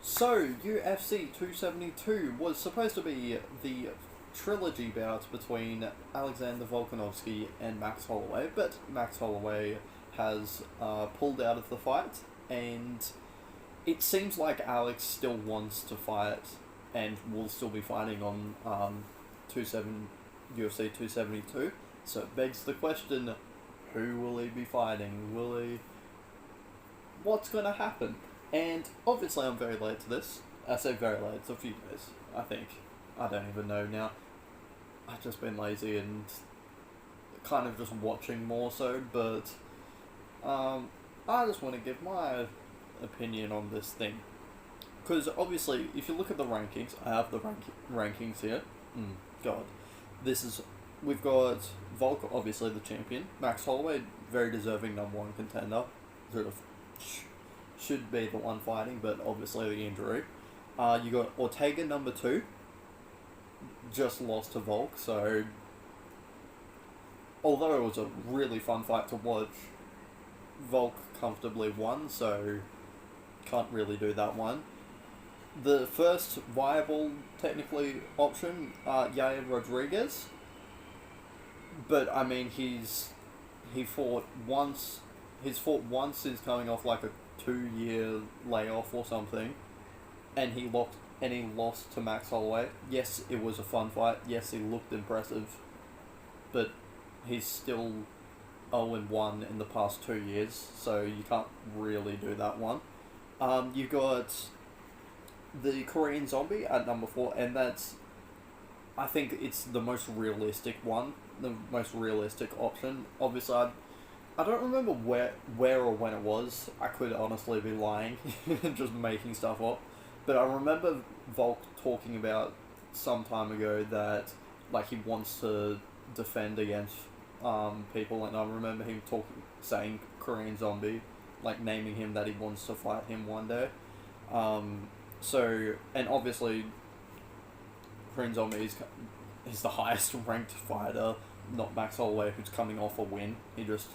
So, UFC 272 was supposed to be the trilogy bout between Alexander Volkanovski and Max Holloway, but Max Holloway has pulled out of the fight, and it seems like Alex still wants to fight and will still be fighting on 27 UFC 272. So it begs the question, who will he be fighting? Will he... What's going to happen? And obviously I'm very late to this. I say very late, it's a few days, I think. I don't even know now. I've just been lazy and kind of just watching more so, but I just want to give my opinion on this thing. Because obviously, if you look at the rankings, I have the rankings here. God. This is... We've got Volk, obviously the champion. Max Holloway, very deserving number one contender. Sort of should be the one fighting, but obviously the injury. You got Ortega number two. Just lost to Volk, so... Although it was a really fun fight to watch, Volk comfortably won, so can't really do that one. The first viable, technically, option, Yair Rodriguez. But, I mean, he fought once. He's fought once since coming off, like, a 2-year layoff or something. And he lost to Max Holloway. Yes, it was a fun fight. Yes, he looked impressive. But he's still 0-1 in the past 2 years, so you can't really do that one. You got the Korean Zombie at number 4, and that's... I think it's the most realistic one. The most realistic option. Obviously, I don't remember where or when it was. I could honestly be lying and just making stuff up. But I remember Volk talking about some time ago that like he wants to defend against people, and I remember him saying Korean Zombie, like naming him that he wants to fight him one day. So, and obviously Korean Zombie is the highest ranked fighter, not Max Holloway, who's coming off a win. He just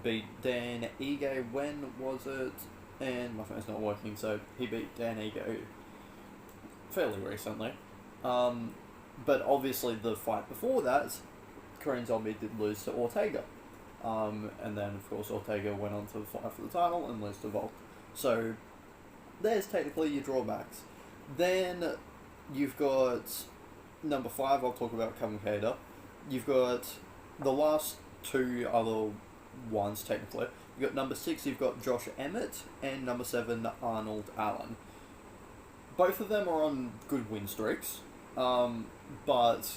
beat Dan Ige, when was it? And my phone's not working, so he beat Dan Ige fairly recently. But obviously the fight before that, Korean Zombie did lose to Ortega. And then, of course, Ortega went on to fight for the title and lose to Volk. So, there's technically your drawbacks. Then, you've got number 5, I'll talk about Kevin Cater. You've got the last two other ones, technically. You've got number 6, you've got Josh Emmett, and number 7, Arnold Allen. Both of them are on good win streaks, but...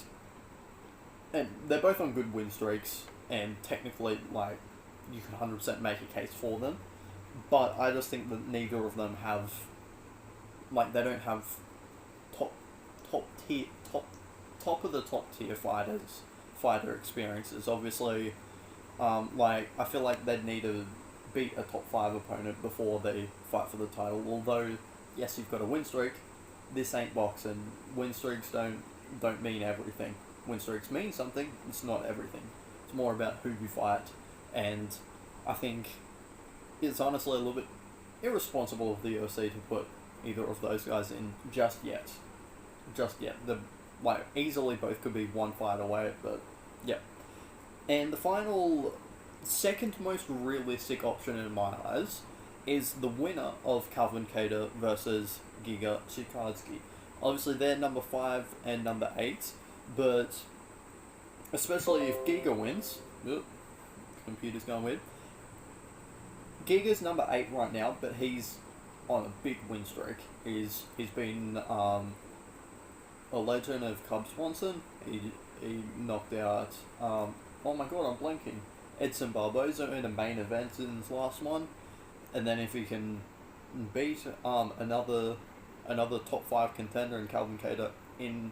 And they're both on good win streaks, and technically, like, you can 100% make a case for them. But I just think that neither of them have... Like, they don't have top of the top tier fighter experiences. Obviously, like, I feel like they'd need to beat a top 5 opponent before they fight for the title. Although, yes, you've got a win streak, this ain't boxing. Win streaks don't mean everything. Win streaks mean something, it's not everything. It's more about who you fight, and I think it's honestly a little bit irresponsible of the UFC to put either of those guys in just yet. Like, easily both could be one fight away, but yeah. And the final, second most realistic option in my eyes is the winner of Calvin Kattar versus Giga Chikadze. Obviously, they're number 5 and number 8, but especially if Giga wins, computer's going weird. Giga's number 8 right now, but he's on a big win streak. He's been a legend of Cub Swanson. He knocked out oh my god, I'm blanking. Edson Barboza in a main event in his last one, and then if he can beat another top 5 contender in Calvin Kattar in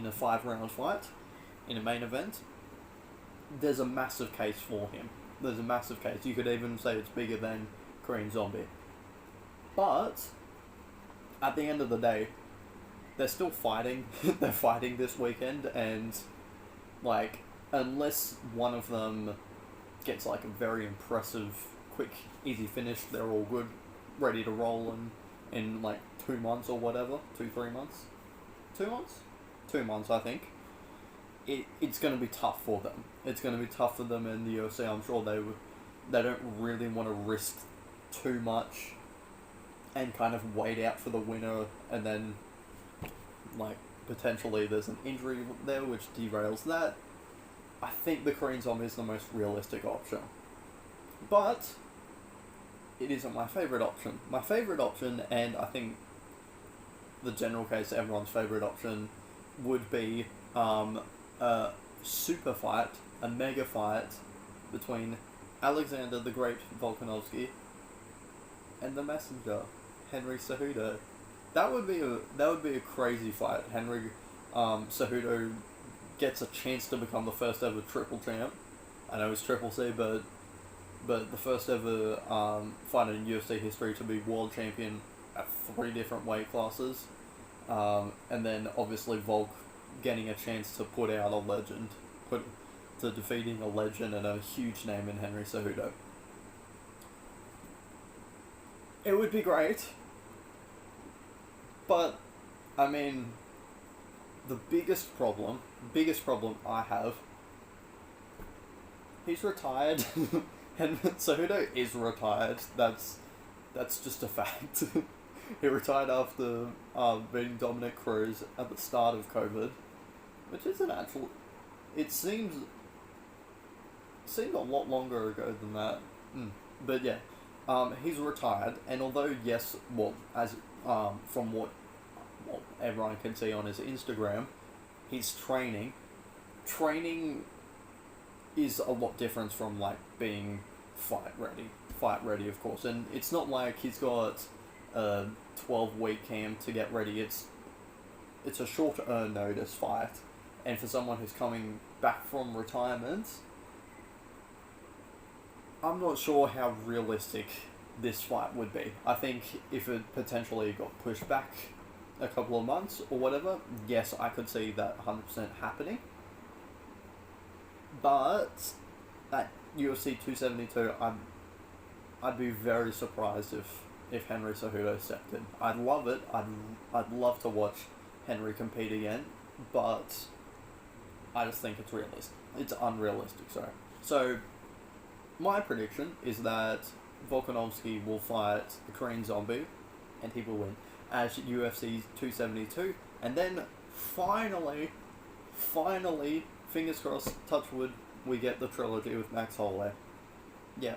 a 5-round fight in a main event, there's a massive case for him. There's a massive case. You could even say it's bigger than Korean Zombie. But at the end of the day, they're still fighting. They're fighting this weekend, and like, unless one of them gets like a very impressive, quick, easy finish, they're all good. ready to roll in like 2 months or whatever, 2-3 months, 2 months, 2 months I think. It's going to be tough for them. It's going to be tough for them in the UFC. I'm sure they don't really want to risk too much and kind of wait out for the winner, and then like potentially there's an injury there which derails that. I think the Korean Zombie is the most realistic option, but it isn't my favourite option. My favourite option, and I think the general case everyone's favourite option, would be a super fight, a mega fight between Alexander the Great Volkanovski and the Messenger, Henry Cejudo. That would be a crazy fight. Henry Cejudo gets a chance to become the first ever triple champ. I know it's Triple C, but the first ever fighter in UFC history to be world champion at 3 different weight classes, and then obviously Volk getting a chance to put out a legend, to defeating a legend and a huge name in Henry Cejudo. It would be great, but I mean, the biggest problem I have, he's retired. And Cejudo is retired. That's just a fact. He retired after beating Dominic Cruz at the start of COVID, which is an actual. It seems a lot longer ago than that. But yeah, he's retired, and although yes, well, as from what everyone can see on his Instagram, he's training. Training is a lot different from like being fight ready of course, and it's not like he's got a 12-week camp to get ready. It's a shorter notice fight, and for someone who's coming back from retirement, I'm not sure how realistic this fight would be. I think if it potentially got pushed back a couple of months or whatever, yes, I could see that 100% happening. But at UFC 272, I'd be very surprised if Henry Cejudo stepped in. I'd love it. I'd love to watch Henry compete again, but I just think it's realistic. It's unrealistic, sorry. So, my prediction is that Volkanovski will fight the Korean Zombie, and he will win at UFC 272, and then finally, fingers crossed, touch wood, we get the trilogy with Max Holloway. Yeah.